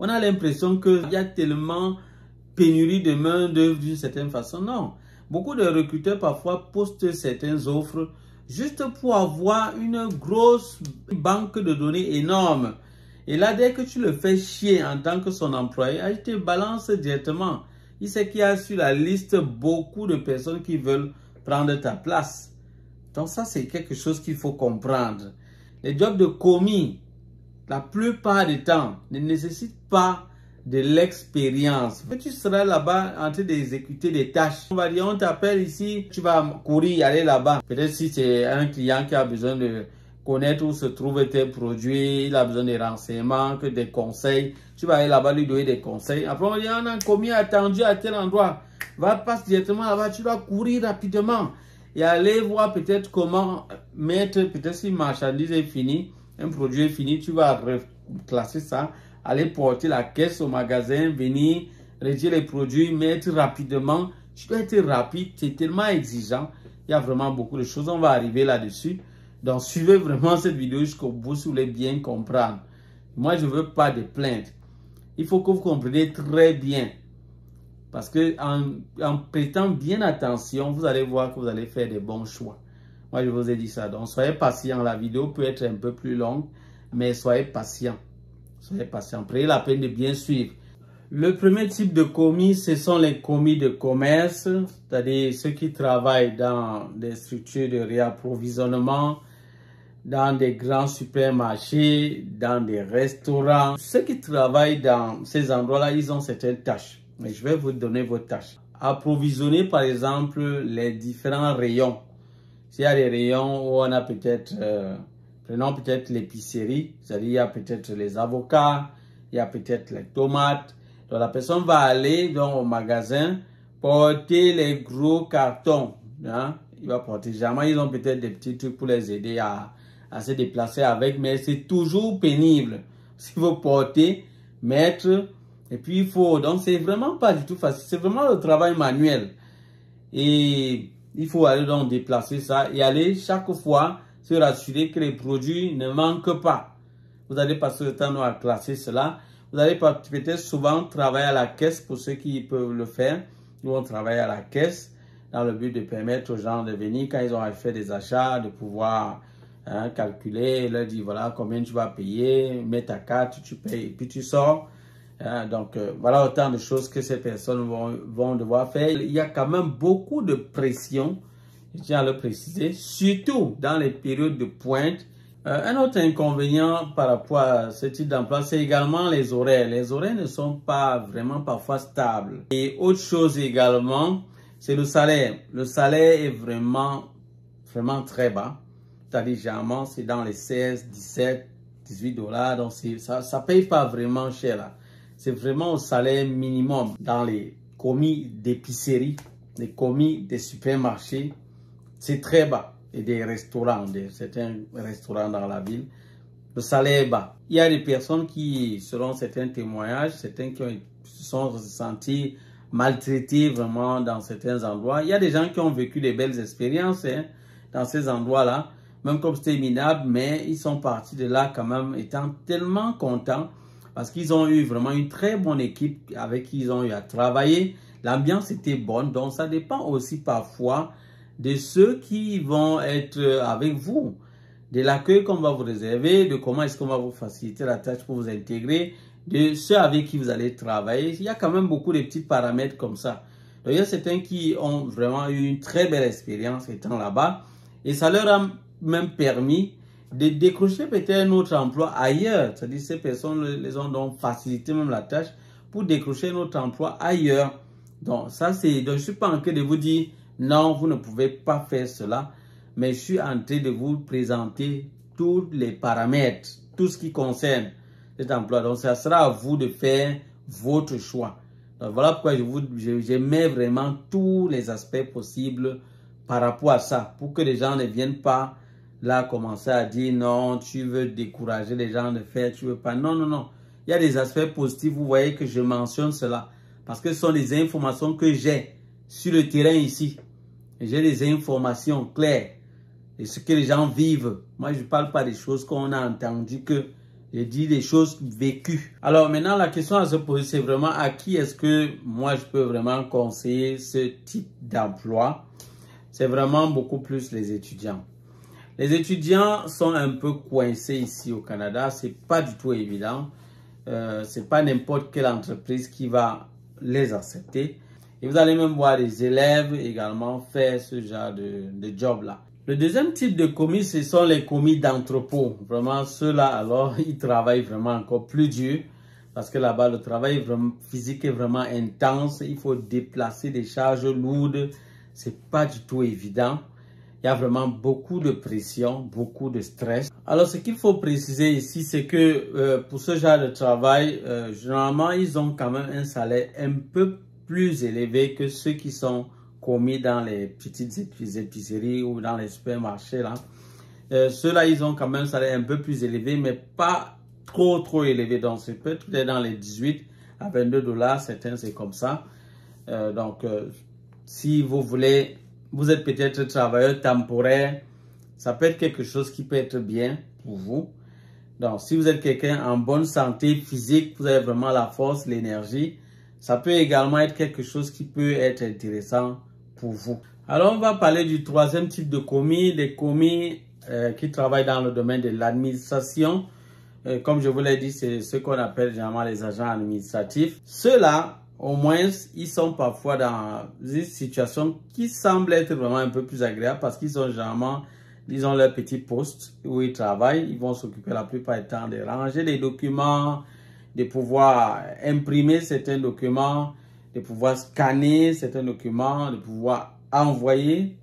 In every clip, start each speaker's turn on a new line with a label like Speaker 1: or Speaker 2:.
Speaker 1: on a l'impression qu'il y a tellement pénurie de main-d'œuvre d'une certaine façon. Non. Beaucoup de recruteurs parfois postent certaines offres juste pour avoir une grosse banque de données énorme. Et là, dès que tu le fais chier en tant que son employé, il te balance directement. Il sait qu'il y a sur la liste beaucoup de personnes qui veulent prendre ta place. Donc ça, c'est quelque chose qu'il faut comprendre. Les jobs de commis, la plupart du temps, ne nécessitent pas de l'expérience. Tu seras là-bas en train d'exécuter des tâches. On va dire, on t'appelle ici, tu vas courir, aller là-bas. Peut-être si c'est un client qui a besoin de connaître où se trouvent tes produits, il a besoin de renseignements, que des conseils. Tu vas aller là-bas lui donner des conseils. Après, on va dire, on a un commis attendu à tel endroit. Va, passe directement là-bas, tu dois courir rapidement. Et aller voir peut-être comment mettre, peut-être si une marchandise est finie, un produit est fini, tu vas reclasser ça, aller porter la caisse au magasin, venir retirer les produits, mettre rapidement. Tu dois être rapide, c'est tellement exigeant. Il y a vraiment beaucoup de choses, on va arriver là-dessus. Donc, suivez vraiment cette vidéo jusqu'au bout si vous voulez bien comprendre. Moi, je ne veux pas de plaintes. Il faut que vous compreniez très bien. Parce que en prêtant bien attention, vous allez voir que vous allez faire des bons choix. Moi, je vous ai dit ça. Donc, soyez patient. La vidéo peut être un peu plus longue, mais soyez patient. Soyez patient. Prenez la peine de bien suivre. Le premier type de commis, ce sont les commis de commerce, c'est-à-dire ceux qui travaillent dans des structures de réapprovisionnement, dans des grands supermarchés, dans des restaurants. Ceux qui travaillent dans ces endroits-là, ils ont certaines tâches. Mais je vais vous donner vos tâches. Approvisionner, par exemple, les différents rayons. S'il y a des rayons où on a peut-être, prenons peut-être l'épicerie, c'est-à-dire il y a peut-être les avocats, il y a peut-être les tomates. Donc la personne va aller donc, au magasin, porter les gros cartons. Hein? Il va porter, jamais ils ont peut-être des petits trucs pour les aider à se déplacer avec, mais c'est toujours pénible. S'il faut porter, mettre, et puis il faut, donc c'est vraiment pas du tout facile, c'est vraiment le travail manuel. Et il faut aller donc déplacer ça et aller chaque fois se rassurer que les produits ne manquent pas. Vous allez passer le temps à classer cela. Vous allez peut-être souvent travailler à la caisse pour ceux qui peuvent le faire. Ils vont travailler à la caisse dans le but de permettre aux gens de venir quand ils ont fait des achats, de pouvoir calculer, leur dire voilà combien tu vas payer, mets ta carte, tu payes et puis tu sors. Donc voilà autant de choses que ces personnes vont devoir faire. Il y a quand même beaucoup de pression, je tiens à le préciser, surtout dans les périodes de pointe. Un autre inconvénient par rapport à ce type d'emploi, c'est également les horaires. Les horaires ne sont pas vraiment parfois stables. Et autre chose également, c'est le salaire. Le salaire est vraiment très bas. C'est-à-dire, généralement, c'est dans les 16, 17, 18 $. Donc, ça ne paye pas vraiment cher là. C'est vraiment au salaire minimum. Dans les commis d'épicerie, les commis des supermarchés, c'est très bas. Et des restaurants, certains restaurants dans la ville, le salaire est bas. Il y a des personnes qui, selon certains témoignages, certains qui se sont sentis maltraités vraiment dans certains endroits. Il y a des gens qui ont vécu des belles expériences dans ces endroits-là, même comme c'était minable, mais ils sont partis de là quand même étant tellement contents parce qu'ils ont eu vraiment une très bonne équipe avec qui ils ont eu à travailler. L'ambiance était bonne, donc ça dépend aussi parfois de ceux qui vont être avec vous, de l'accueil qu'on va vous réserver, de comment est-ce qu'on va vous faciliter la tâche pour vous intégrer, de ceux avec qui vous allez travailler. Il y a quand même beaucoup de petits paramètres comme ça. Donc, il y a certains qui ont vraiment eu une très belle expérience étant là-bas et ça leur a même permis de décrocher peut-être un autre emploi ailleurs. C'est-à-dire ces personnes les ont donc facilité même la tâche pour décrocher un autre emploi ailleurs. Donc, ça c'est, donc je ne suis pas en train de vous dire non, vous ne pouvez pas faire cela, mais je suis en train de vous présenter tous les paramètres, tout ce qui concerne cet emploi. Donc, ça sera à vous de faire votre choix. Donc, voilà pourquoi je mets vraiment tous les aspects possibles par rapport à ça, pour que les gens ne viennent pas là commencer à dire non, tu veux décourager les gens de faire, tu veux pas. Non, non, non. Il y a des aspects positifs, vous voyez que je mentionne cela, parce que ce sont des informations que j'ai sur le terrain ici. J'ai des informations claires de ce que les gens vivent. Moi, je ne parle pas des choses qu'on a entendues que Je dis des choses vécues. Alors maintenant, la question à se poser, c'est vraiment à qui est-ce que moi je peux vraiment conseiller ce type d'emploi? C'est vraiment beaucoup plus les étudiants. Les étudiants sont un peu coincés ici au Canada. C'est pas du tout évident. C'est pas n'importe quelle entreprise qui va les accepter. Et vous allez même voir des élèves également faire ce genre de job-là. Le deuxième type de commis, ce sont les commis d'entrepôt. Vraiment, ceux-là, alors, ils travaillent vraiment encore plus dur. Parce que là-bas, le travail physique est vraiment intense. Il faut déplacer des charges lourdes. C'est pas du tout évident. Il y a vraiment beaucoup de pression, beaucoup de stress. Alors, ce qu'il faut préciser ici, c'est que pour ce genre de travail, généralement, ils ont quand même un salaire un peu plus élevé que ceux qui sont commis dans les petites épiceries ou dans les supermarchés. Ceux-là, ils ont quand même un salaire un peu plus élevé, mais pas trop élevé. Donc, c'est peut-être dans les 18 à 22 $. Certains, c'est comme ça. Si vous voulez, vous êtes peut-être travailleur temporaire, ça peut être quelque chose qui peut être bien pour vous. Donc, si vous êtes quelqu'un en bonne santé physique, vous avez vraiment la force, l'énergie, ça peut également être quelque chose qui peut être intéressant pour vous. Alors, on va parler du troisième type de commis, des commis qui travaillent dans le domaine de l'administration. Comme je vous l'ai dit, c'est ce qu'on appelle généralement les agents administratifs. Ceux-là, au moins, ils sont parfois dans une situation qui semble être vraiment un peu plus agréable parce qu'ils ont généralement, ils ont leur petit poste où ils travaillent. Ils vont s'occuper la plupart du temps de ranger les documents, de pouvoir imprimer certains documents, de pouvoir scanner certains documents, de pouvoir envoyer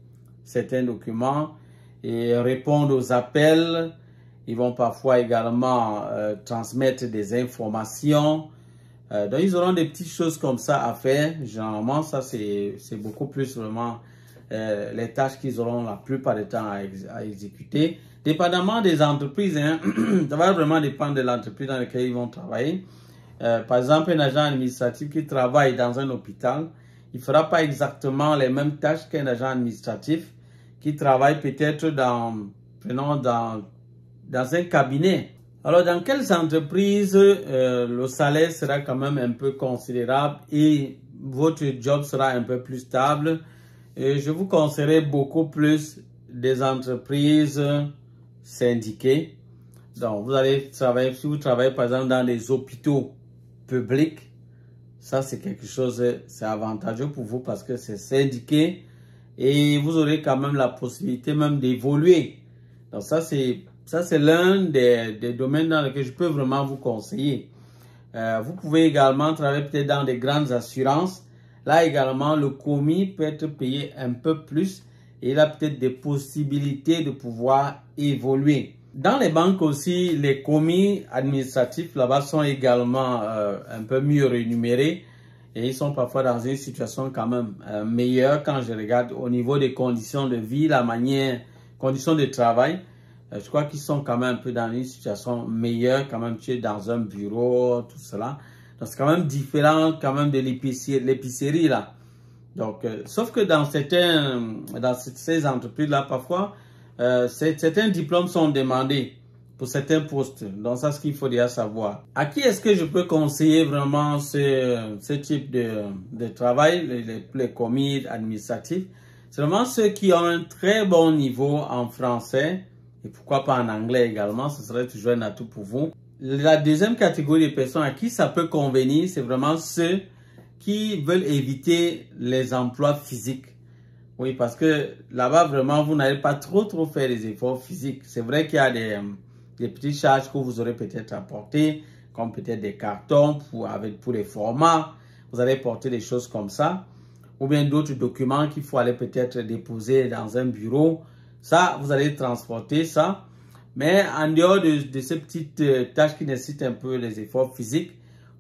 Speaker 1: certains documents et répondre aux appels. Ils vont parfois également transmettre des informations. Donc, ils auront des petites choses comme ça à faire. Généralement, ça, c'est beaucoup plus vraiment les tâches qu'ils auront la plupart du temps à exécuter. Dépendamment des entreprises, hein, ça va vraiment dépendre de l'entreprise dans laquelle ils vont travailler. Par exemple, un agent administratif qui travaille dans un hôpital, il ne fera pas exactement les mêmes tâches qu'un agent administratif qui travaille peut-être dans un cabinet. Alors, dans quelles entreprises le salaire sera quand même un peu considérable et votre job sera un peu plus stable? Et je vous conseillerais beaucoup plus des entreprises syndiquées. Donc, vous allez travailler, si vous travaillez par exemple dans les hôpitaux publics, ça c'est quelque chose, c'est avantageux pour vous parce que c'est syndiqué et vous aurez quand même la possibilité même d'évoluer. Donc, ça c'est l'un des domaines dans lesquels je peux vraiment vous conseiller. Vous pouvez également travailler peut-être dans des grandes assurances. Là également, le commis peut être payé un peu plus et il a peut-être des possibilités de pouvoir évoluer. Dans les banques aussi, les commis administratifs là-bas sont également un peu mieux rémunérés et ils sont parfois dans une situation quand même meilleure quand je regarde au niveau des conditions de vie, conditions de travail. Je crois qu'ils sont quand même un peu dans une situation meilleure, quand même tu es dans un bureau, tout cela. Donc c'est quand même différent quand même de l'épicerie là. Donc, sauf que dans ces entreprises-là, parfois, certains diplômes sont demandés pour certains postes. Donc, ça, c'est ce qu'il faut déjà savoir. À qui est-ce que je peux conseiller vraiment ce type de travail, les commis administratifs? C'est vraiment ceux qui ont un très bon niveau en français et pourquoi pas en anglais également. Ce serait toujours un atout pour vous. La deuxième catégorie de personnes à qui ça peut convenir, c'est vraiment ceux qui veulent éviter les emplois physiques. Oui, parce que là-bas, vraiment, vous n'allez pas trop faire des efforts physiques. C'est vrai qu'il y a des petites charges que vous aurez peut-être à porter, comme peut-être des cartons pour les formats. Vous allez porter des choses comme ça. Ou bien d'autres documents qu'il faut aller peut-être déposer dans un bureau. Ça, vous allez transporter ça. Mais en dehors de ces petites tâches qui nécessitent un peu les efforts physiques,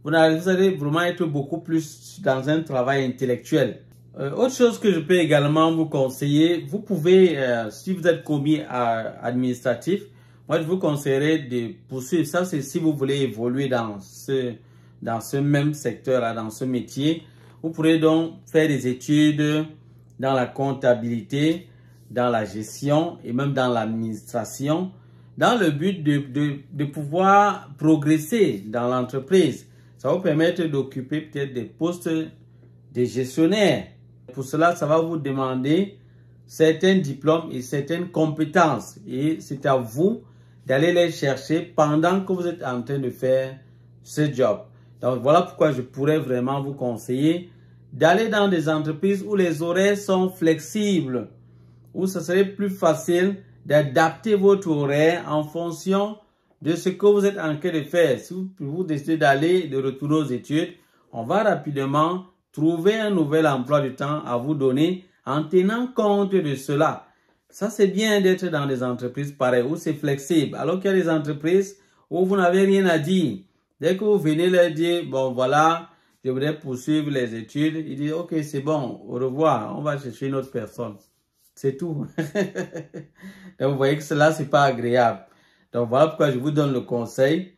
Speaker 1: vous allez vraiment être beaucoup plus dans un travail intellectuel. Autre chose que je peux également vous conseiller, vous pouvez, si vous êtes commis administratif, moi je vous conseillerais de poursuivre. Ça, c'est si vous voulez évoluer dans ce même secteur, dans ce métier. Vous pourrez donc faire des études dans la comptabilité, dans la gestion et même dans l'administration dans le but de pouvoir progresser dans l'entreprise. Ça va vous permettre d'occuper peut-être des postes de gestionnaire. Pour cela, ça va vous demander certains diplômes et certaines compétences. Et c'est à vous d'aller les chercher pendant que vous êtes en train de faire ce job. Donc, voilà pourquoi je pourrais vraiment vous conseiller d'aller dans des entreprises où les horaires sont flexibles, où ce serait plus facile d'adapter votre horaire en fonction de ce que vous êtes en train de faire. Si vous décidez d'aller de retourner aux études, on va rapidement trouver un nouvel emploi du temps à vous donner en tenant compte de cela. Ça, c'est bien d'être dans des entreprises pareilles où c'est flexible. Alors qu'il y a des entreprises où vous n'avez rien à dire. Dès que vous venez leur dire, bon voilà, je voudrais poursuivre les études, ils disent, ok, c'est bon, au revoir, on va chercher une autre personne. C'est tout. Donc, vous voyez que cela, c'est pas agréable. Donc, voilà pourquoi je vous donne le conseil.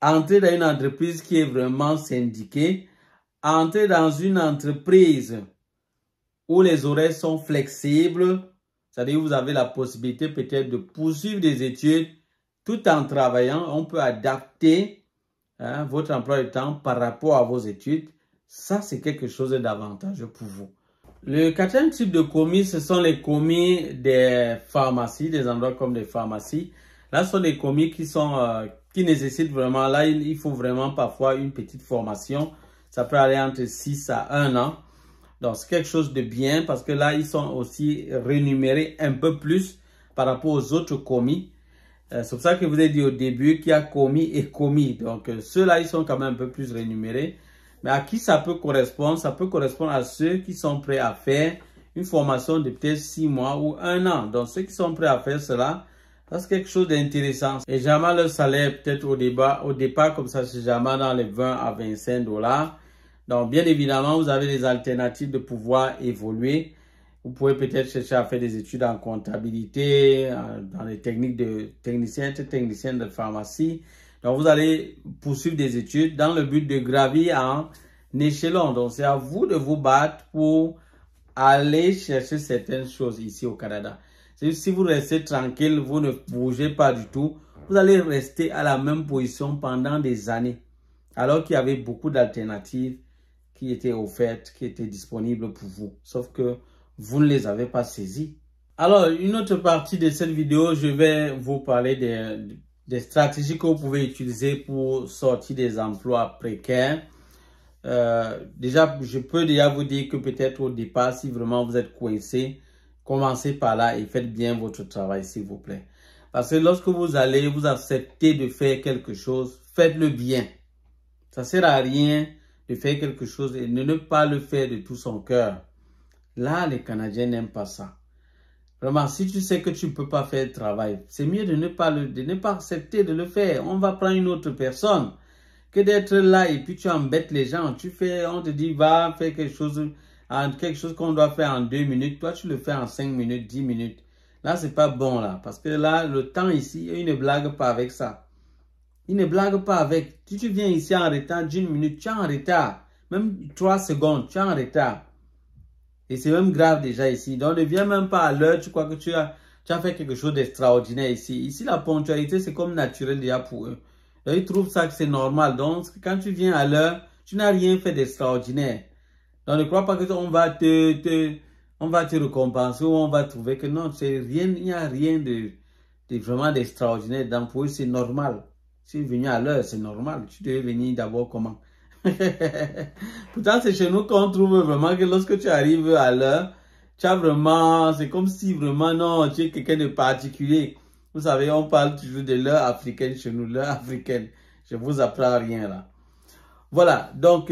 Speaker 1: Entrez dans une entreprise qui est vraiment syndiquée. Entrez dans une entreprise où les horaires sont flexibles. C'est-à-dire, vous avez la possibilité peut-être de poursuivre des études tout en travaillant. On peut adapter votre emploi du temps par rapport à vos études. Ça, c'est quelque chose d'avantageux pour vous. Le quatrième type de commis, ce sont les commis des pharmacies, des endroits comme des pharmacies. Là, ce sont des commis qui nécessitent vraiment, là, il faut vraiment parfois une petite formation. Ça peut aller entre 6 à 1 an. Donc, c'est quelque chose de bien parce que là, ils sont aussi rémunérés un peu plus par rapport aux autres commis. C'est pour ça que je vous ai dit au début qu'il y a commis et commis. Donc, ceux-là, ils sont quand même un peu plus rémunérés. Mais à qui ça peut correspondre? Ça peut correspondre à ceux qui sont prêts à faire une formation de peut-être 6 mois ou 1 an. Donc, ceux qui sont prêts à faire cela, c'est quelque chose d'intéressant. Et jamais le salaire, peut-être au départ, comme ça, c'est jamais dans les 20 à 25 $. Donc, bien évidemment, vous avez des alternatives de pouvoir évoluer. Vous pouvez peut-être chercher à faire des études en comptabilité, dans les techniques de technicien de pharmacie. Donc, vous allez poursuivre des études dans le but de gravir en échelon. Donc, c'est à vous de vous battre pour aller chercher certaines choses ici au Canada. Si vous restez tranquille, vous ne bougez pas du tout, vous allez rester à la même position pendant des années. Alors qu'il y avait beaucoup d'alternatives qui étaient offertes, qui étaient disponibles pour vous. Sauf que vous ne les avez pas saisies. Alors, une autre partie de cette vidéo, je vais vous parler des stratégies que vous pouvez utiliser pour sortir des emplois précaires. Je peux déjà vous dire que peut-être au départ, si vraiment vous êtes coincé, commencez par là et faites bien votre travail, s'il vous plaît. Parce que lorsque vous allez vous accepter de faire quelque chose, faites-le bien. Ça ne sert à rien de faire quelque chose et de ne pas le faire de tout son cœur. Là, les Canadiens n'aiment pas ça. Vraiment, si tu sais que tu ne peux pas faire le travail, c'est mieux de ne pas accepter de le faire. On va prendre une autre personne que d'être là et puis tu embêtes les gens. On te dit, va faire quelque chose qu'on doit faire en 2 minutes. Toi, tu le fais en 5 minutes, 10 minutes. Là, c'est pas bon, là. Parce que là, le temps ici, ils ne blaguent pas avec ça. Ils ne blaguent pas avec. Si tu viens ici en retard d'1 minute, tu es en retard. Même 3 secondes, tu es en retard. Et c'est même grave déjà ici. Donc, ne viens même pas à l'heure. Tu crois que tu as fait quelque chose d'extraordinaire ici. Ici, la ponctualité, c'est comme naturel déjà pour eux. Donc, ils trouvent ça que c'est normal. Donc, quand tu viens à l'heure, tu n'as rien fait d'extraordinaire. Donc, ne crois pas que on va te récompenser ou on va trouver que non, c'est rien, il n'y a rien de vraiment d'extraordinaire. Donc, pour eux, c'est normal. Si tu es venu à l'heure, c'est normal. Tu devais venir d'abord comment? Pourtant, c'est chez nous qu'on trouve vraiment que lorsque tu arrives à l'heure, c'est comme si vraiment, non, tu es quelqu'un de particulier. Vous savez, on parle toujours de l'heure africaine chez nous, l'heure africaine. Je vous apprends rien là. Voilà, donc,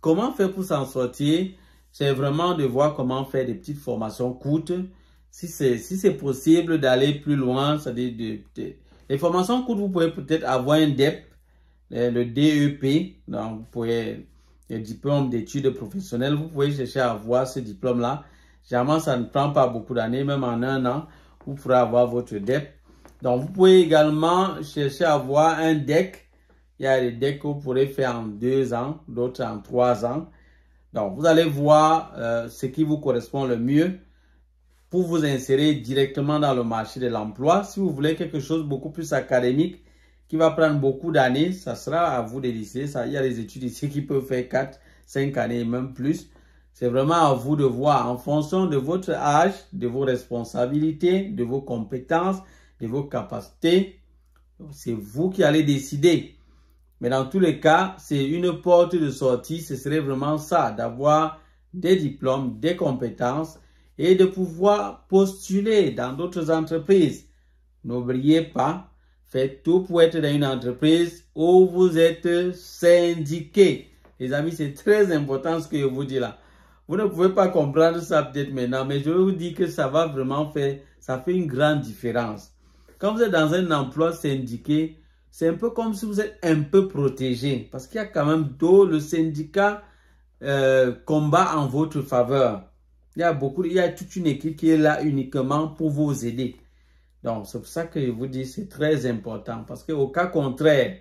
Speaker 1: comment faire pour s'en sortir? C'est vraiment de voir comment faire des petites formations courtes. Si c'est possible d'aller plus loin, c'est-à-dire les formations courtes, vous pouvez peut-être avoir un DEP, le DEP, donc vous pouvez, le diplôme d'études professionnelles, vous pouvez chercher à avoir ce diplôme-là. Généralement, ça ne prend pas beaucoup d'années, même en 1 an, vous pourrez avoir votre DEP. Donc, vous pouvez également chercher à avoir un DEC. Il y a des DEC que vous pourrez faire en 2 ans, d'autres en 3 ans. Donc, vous allez voir ce qui vous correspond le mieux. pour vous insérer directement dans le marché de l'emploi. Si vous voulez quelque chose beaucoup plus académique, qui va prendre beaucoup d'années, ça sera à vous de décider. Il y a des études ici qui peuvent faire 4, 5 années et même plus. C'est vraiment à vous de voir en fonction de votre âge, de vos responsabilités, de vos compétences, de vos capacités. C'est vous qui allez décider. Mais dans tous les cas, c'est une porte de sortie. Ce serait vraiment ça, d'avoir des diplômes, des compétences et de pouvoir postuler dans d'autres entreprises. N'oubliez pas, faites tout pour être dans une entreprise où vous êtes syndiqué. Les amis, c'est très important ce que je vous dis là. Vous ne pouvez pas comprendre ça peut-être maintenant, mais je vais vous dire que ça va vraiment faire, ça fait une grande différence. Quand vous êtes dans un emploi syndiqué, c'est un peu comme si vous êtes un peu protégé. Parce qu'il y a quand même le syndicat combat en votre faveur. Il y a toute une équipe qui est là uniquement pour vous aider. Donc, c'est pour ça que je vous dis c'est très important. Parce qu'au cas contraire,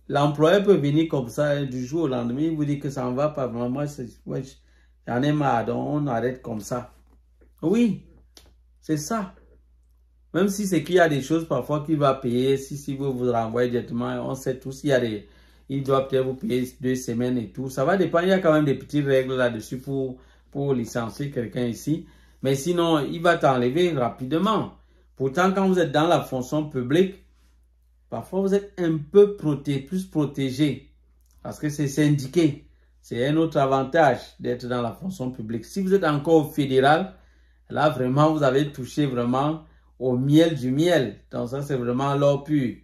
Speaker 1: l'employeur peut venir comme ça du jour au lendemain, il vous dit que ça ne va pas. Moi, j'en ai marre, donc on arrête comme ça. Oui, c'est ça. Même si c'est qu'il y a des choses parfois qu'il va payer, si vous vous renvoyez directement, on sait tous, il doit peut-être vous payer 2 semaines et tout. Ça va dépendre, il y a quand même des petites règles là-dessus pour licencier quelqu'un ici. Mais sinon, il va t'enlever rapidement. Pourtant, quand vous êtes dans la fonction publique, parfois vous êtes un peu plus protégé. Parce que c'est syndiqué. C'est un autre avantage d'être dans la fonction publique. Si vous êtes encore au fédéral, là vraiment vous avez touché vraiment au miel du miel. Donc ça c'est vraiment l'or pur.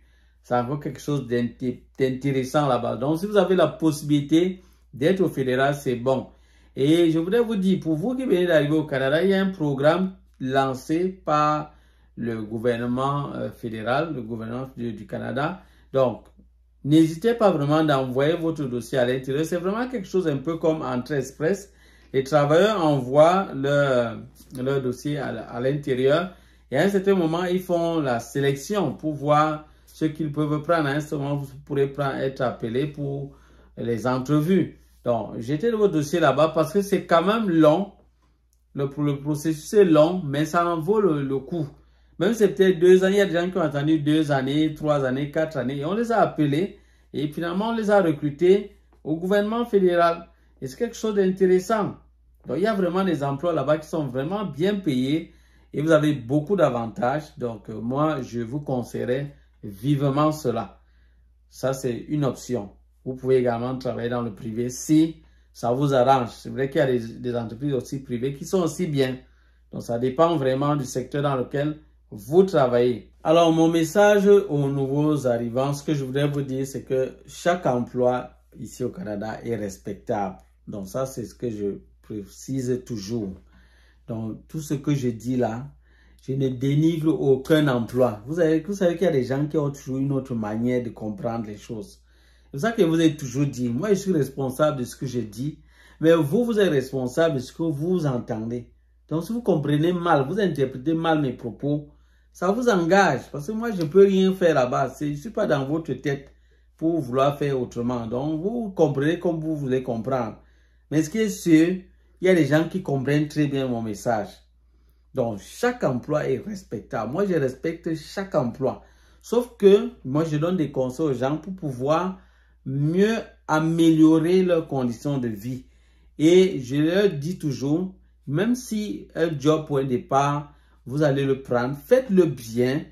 Speaker 1: C'est encore quelque chose d'intéressant là-bas. Donc si vous avez la possibilité d'être au fédéral, c'est bon. Et je voudrais vous dire, pour vous qui venez d'arriver au Canada, il y a un programme lancé par le gouvernement fédéral, le gouvernement du Canada. Donc, n'hésitez pas vraiment d'envoyer votre dossier à l'intérieur. C'est vraiment quelque chose un peu comme Entrée Express. Les travailleurs envoient leur dossier à l'intérieur. Et à un certain moment, ils font la sélection pour voir ce qu'ils peuvent prendre. À un certain moment, vous pourrez être appelé pour les entrevues. Donc, jetez votre dossier là-bas parce que c'est quand même long. Le processus est long, mais ça en vaut le coup. Même si c'est peut-être 2 ans, il y a des gens qui ont attendu 2 années, 3 années, 4 années. Et on les a appelés et finalement, on les a recrutés au gouvernement fédéral. Et c'est quelque chose d'intéressant. Donc, il y a vraiment des emplois là-bas qui sont vraiment bien payés et vous avez beaucoup d'avantages. Donc, moi, je vous conseillerais vivement cela. Ça, c'est une option. Vous pouvez également travailler dans le privé si ça vous arrange. C'est vrai qu'il y a des entreprises aussi privées qui sont aussi bien. Donc, ça dépend vraiment du secteur dans lequel vous travaillez. Alors, mon message aux nouveaux arrivants, ce que je voudrais vous dire, c'est que chaque emploi ici au Canada est respectable. Donc, ça, c'est ce que je précise toujours. Donc, tout ce que je dis là, je ne dénigre aucun emploi. Vous savez qu'il y a des gens qui ont toujours une autre manière de comprendre les choses. C'est ça que je vous ai toujours dit. Moi, je suis responsable de ce que je dis. Mais vous êtes responsable de ce que vous entendez. Donc, si vous comprenez mal, vous interprétez mal mes propos, ça vous engage. Parce que moi, je ne peux rien faire là-bas. Je ne suis pas dans votre tête pour vouloir faire autrement. Donc, vous comprenez comme vous voulez comprendre. Mais ce qui est sûr, il y a des gens qui comprennent très bien mon message. Donc, chaque emploi est respectable. Moi, je respecte chaque emploi. Sauf que moi, je donne des conseils aux gens pour pouvoir mieux améliorer leurs conditions de vie. Et je leur dis toujours, même si un job pour un départ, vous allez le prendre, faites-le bien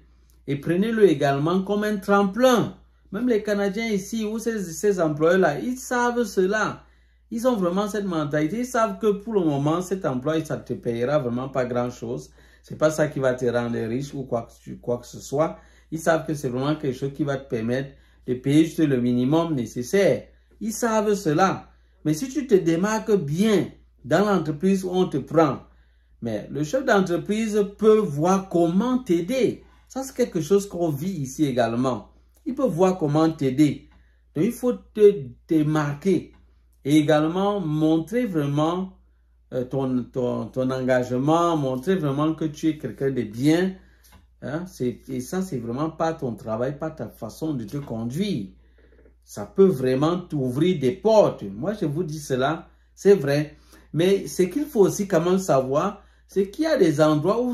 Speaker 1: et prenez-le également comme un tremplin. Même les Canadiens ici, ou ces employeurs-là, ils savent cela. Ils ont vraiment cette mentalité. Ils savent que pour le moment, cet emploi, ça ne te payera vraiment pas grand-chose. Ce n'est pas ça qui va te rendre riche ou quoi que ce soit. Ils savent que c'est vraiment quelque chose qui va te permettre de payer juste le minimum nécessaire. Ils savent cela. Mais si tu te démarques bien dans l'entreprise où on te prend, mais le chef d'entreprise peut voir comment t'aider. Ça, c'est quelque chose qu'on vit ici également. Il peut voir comment t'aider. Donc, il faut te démarquer et également montrer vraiment ton engagement, montrer vraiment que tu es quelqu'un de bien. Hein? Et ça, c'est vraiment pas ton travail, pas ta façon de te conduire. Ça peut vraiment t'ouvrir des portes. Moi, je vous dis cela, c'est vrai. Mais ce qu'il faut aussi quand même savoir, c'est qu'il y a des endroits où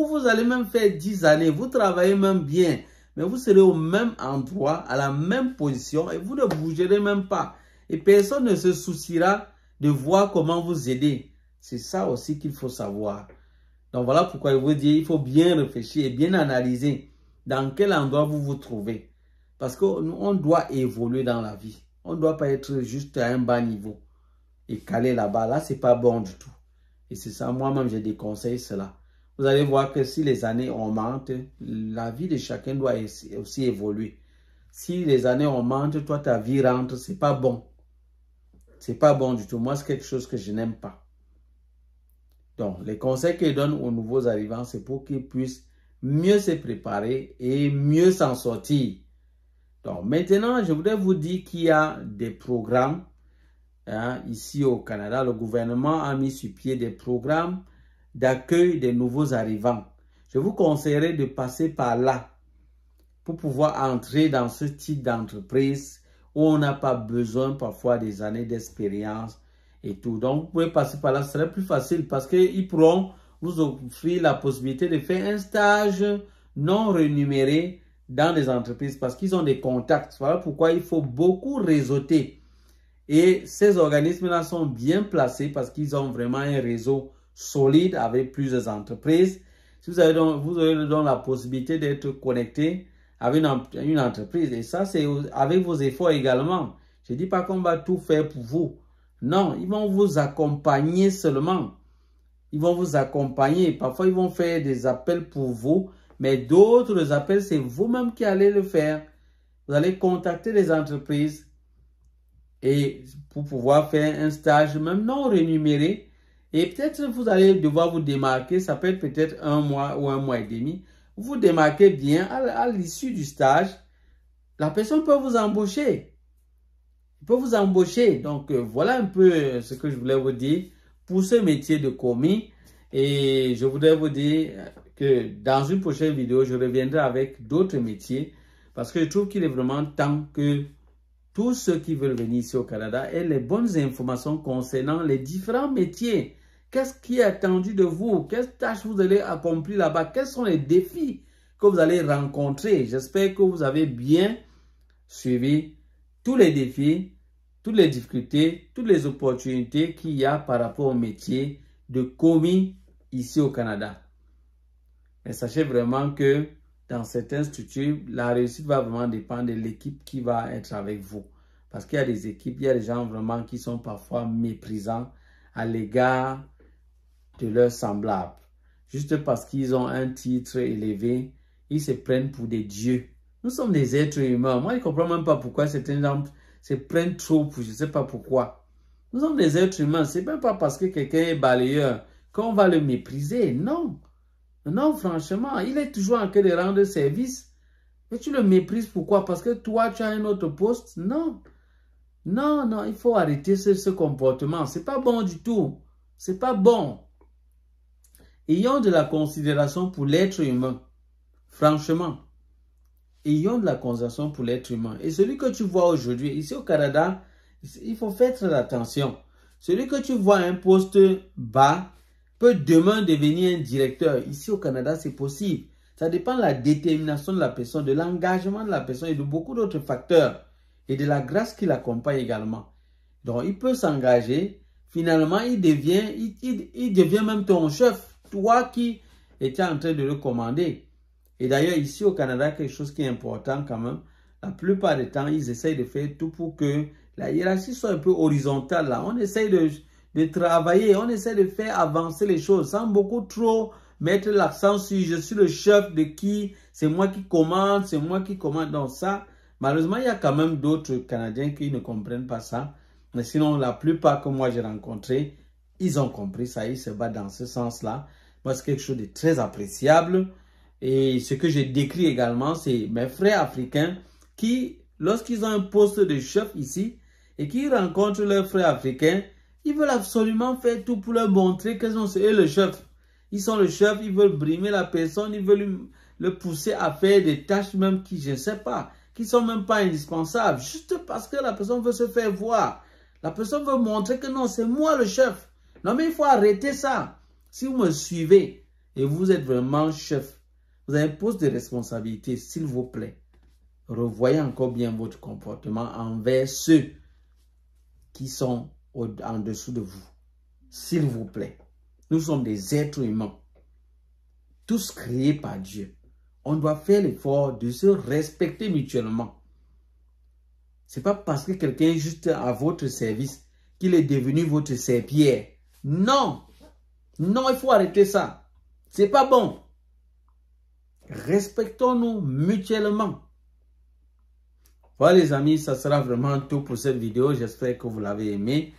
Speaker 1: vous allez même faire 10 années, vous travaillez même bien, mais vous serez au même endroit, à la même position, et vous ne bougerez même pas. Et personne ne se souciera de voir comment vous aider. C'est ça aussi qu'il faut savoir. Donc voilà pourquoi je vous dis, il faut bien réfléchir et bien analyser dans quel endroit vous vous trouvez. Parce qu'on doit évoluer dans la vie. On ne doit pas être juste à un bas niveau et caler là-bas. Là, ce n'est pas bon du tout. Et c'est ça, moi-même, je déconseille cela. Vous allez voir que si les années augmentent, la vie de chacun doit aussi évoluer. Si les années augmentent, toi, ta vie rentre, ce n'est pas bon. Ce n'est pas bon du tout. Moi, c'est quelque chose que je n'aime pas. Donc, les conseils que je donne aux nouveaux arrivants, c'est pour qu'ils puissent mieux se préparer et mieux s'en sortir. Donc, maintenant, je voudrais vous dire qu'il y a des programmes. Ici au Canada, le gouvernement a mis sur pied des programmes d'accueil des nouveaux arrivants. Je vous conseillerais de passer par là pour pouvoir entrer dans ce type d'entreprise où on n'a pas besoin parfois des années d'expérience et tout. Donc, vous pouvez passer par là, ce serait plus facile parce qu'ils pourront vous offrir la possibilité de faire un stage non rémunéré dans des entreprises parce qu'ils ont des contacts. Voilà pourquoi il faut beaucoup réseauter. Et ces organismes-là sont bien placés parce qu'ils ont vraiment un réseau solide avec plusieurs entreprises. Si vous avez donc la possibilité d'être connecté avec une entreprise. Et ça, c'est avec vos efforts également. Je ne dis pas qu'on va tout faire pour vous. Non, ils vont vous accompagner seulement. Ils vont vous accompagner. Parfois, ils vont faire des appels pour vous. Mais d'autres appels, c'est vous-même qui allez le faire. Vous allez contacter les entreprises. Et pour pouvoir faire un stage même non rémunéré. Et peut-être vous allez devoir vous démarquer. Ça peut être peut-être un mois ou un mois et demi. Vous vous démarquez bien à l'issue du stage. La personne peut vous embaucher. Il peut vous embaucher. Donc voilà un peu ce que je voulais vous dire pour ce métier de commis. Et je voudrais vous dire que dans une prochaine vidéo, je reviendrai avec d'autres métiers. Parce que je trouve qu'il est vraiment temps que tous ceux qui veulent venir ici au Canada aient les bonnes informations concernant les différents métiers. Qu'est-ce qui est attendu de vous? Quelles tâches vous allez accomplir là-bas? Quels sont les défis que vous allez rencontrer? J'espère que vous avez bien suivi tous les défis, toutes les difficultés, toutes les opportunités qu'il y a par rapport au métier de commis ici au Canada. Mais sachez vraiment que dans certaines structures, la réussite va vraiment dépendre de l'équipe qui va être avec vous. Parce qu'il y a des équipes, il y a des gens vraiment qui sont parfois méprisants à l'égard de leurs semblables. Juste parce qu'ils ont un titre élevé, ils se prennent pour des dieux. Nous sommes des êtres humains. Moi, je ne comprends même pas pourquoi certains gens se prennent trop pour je ne sais pas pourquoi. Nous sommes des êtres humains. Ce n'est même pas parce que quelqu'un est balayeur qu'on va le mépriser. Non. Non, franchement, il est toujours en train de rendre service. Mais tu le méprises pourquoi? Parce que toi, tu as un autre poste? Non. Non, non, il faut arrêter ce comportement. Ce n'est pas bon du tout. Ce n'est pas bon. Ayons de la considération pour l'être humain. Franchement. Ayons de la considération pour l'être humain. Et celui que tu vois aujourd'hui, ici au Canada, il faut faire très attention. Celui que tu vois à un poste bas peut demain devenir un directeur. Ici au Canada, c'est possible. Ça dépend de la détermination de la personne, de l'engagement de la personne et de beaucoup d'autres facteurs. Et de la grâce qui l'accompagne également. Donc, il peut s'engager. Finalement, il devient même ton chef. Toi qui étais en train de le commander. Et d'ailleurs, ici au Canada, quelque chose qui est important quand même. La plupart du temps, ils essayent de faire tout pour que la hiérarchie soit un peu horizontale. Là. On essaye de travailler, on essaie de faire avancer les choses sans beaucoup trop mettre l'accent sur je suis le chef de qui, c'est moi qui commande, c'est moi qui commande. Donc ça, malheureusement, il y a quand même d'autres Canadiens qui ne comprennent pas ça. Mais sinon, la plupart que moi j'ai rencontrés, ils ont compris ça, ils se battent dans ce sens-là. Moi, c'est quelque chose de très appréciable. Et ce que j'ai décrit également, c'est mes frères africains qui, lorsqu'ils ont un poste de chef ici et qu'ils rencontrent leurs frères africains, ils veulent absolument faire tout pour leur montrer qu'ils sont eux le chef. Ils sont le chef, ils veulent brimer la personne, ils veulent le pousser à faire des tâches même qui, je ne sais pas, qui ne sont même pas indispensables. Juste parce que la personne veut se faire voir. La personne veut montrer que non, c'est moi le chef. Non mais il faut arrêter ça. Si vous me suivez et vous êtes vraiment chef, vous avez un poste de responsabilité, s'il vous plaît, revoyez encore bien votre comportement envers ceux qui sont en dessous de vous. S'il vous plaît. Nous sommes des êtres humains, tous créés par Dieu. On doit faire l'effort de se respecter mutuellement. Ce n'est pas parce que quelqu'un est juste à votre service qu'il est devenu votre serpillère. Non! Non, il faut arrêter ça. C'est pas bon. Respectons-nous mutuellement. Voilà les amis, ça sera vraiment tout pour cette vidéo. J'espère que vous l'avez aimé.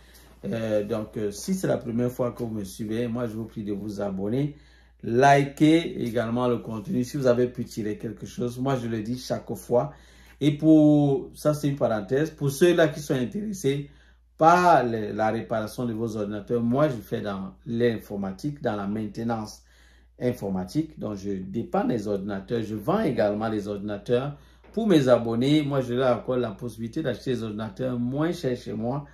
Speaker 1: Si c'est la première fois que vous me suivez, moi je vous prie de vous abonner. Likez également le contenu si vous avez pu tirer quelque chose. Moi je le dis chaque fois. Et pour ça c'est une parenthèse. Pour ceux-là qui sont intéressés par la réparation de vos ordinateurs, moi je fais dans l'informatique, dans la maintenance informatique. Donc je dépanne les ordinateurs. Je vends également les ordinateurs. Pour mes abonnés, moi je leur accorde la possibilité d'acheter des ordinateurs moins chers chez moi.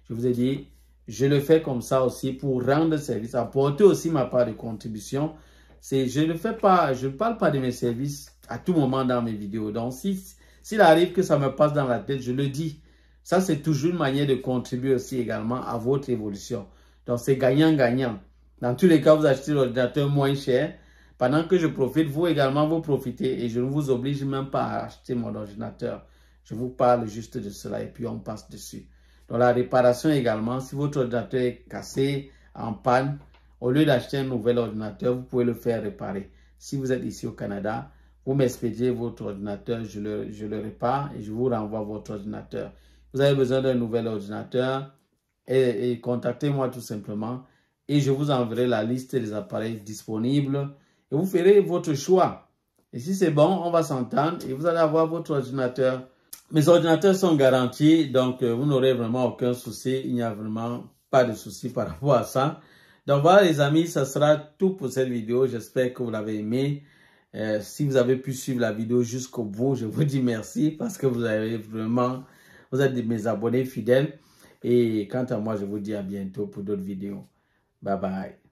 Speaker 1: Je vous ai dit, je le fais comme ça aussi pour rendre service, apporter aussi ma part de contribution. Je ne parle pas de mes services à tout moment dans mes vidéos. Donc, s'il arrive que ça me passe dans la tête, je le dis. Ça, c'est toujours une manière de contribuer aussi également à votre évolution. Donc, c'est gagnant-gagnant. Dans tous les cas, vous achetez l'ordinateur moins cher. Pendant que je profite, vous également, vous profitez. Et je ne vous oblige même pas à acheter mon ordinateur. Je vous parle juste de cela et puis on passe dessus. Dans la réparation également, si votre ordinateur est cassé, en panne, au lieu d'acheter un nouvel ordinateur, vous pouvez le faire réparer. Si vous êtes ici au Canada, vous m'expédiez votre ordinateur, je le répare et je vous renvoie votre ordinateur. Vous avez besoin d'un nouvel ordinateur et contactez-moi tout simplement et je vous enverrai la liste des appareils disponibles et vous ferez votre choix. Et si c'est bon, on va s'entendre et vous allez avoir votre ordinateur. Mes ordinateurs sont garantis, donc vous n'aurez vraiment aucun souci. Il n'y a vraiment pas de souci par rapport à ça. Donc voilà les amis, ça sera tout pour cette vidéo. J'espère que vous l'avez aimé. Si vous avez pu suivre la vidéo jusqu'au bout, je vous dis merci parce que vous êtes mes abonnés fidèles. Et quant à moi, je vous dis à bientôt pour d'autres vidéos. Bye bye.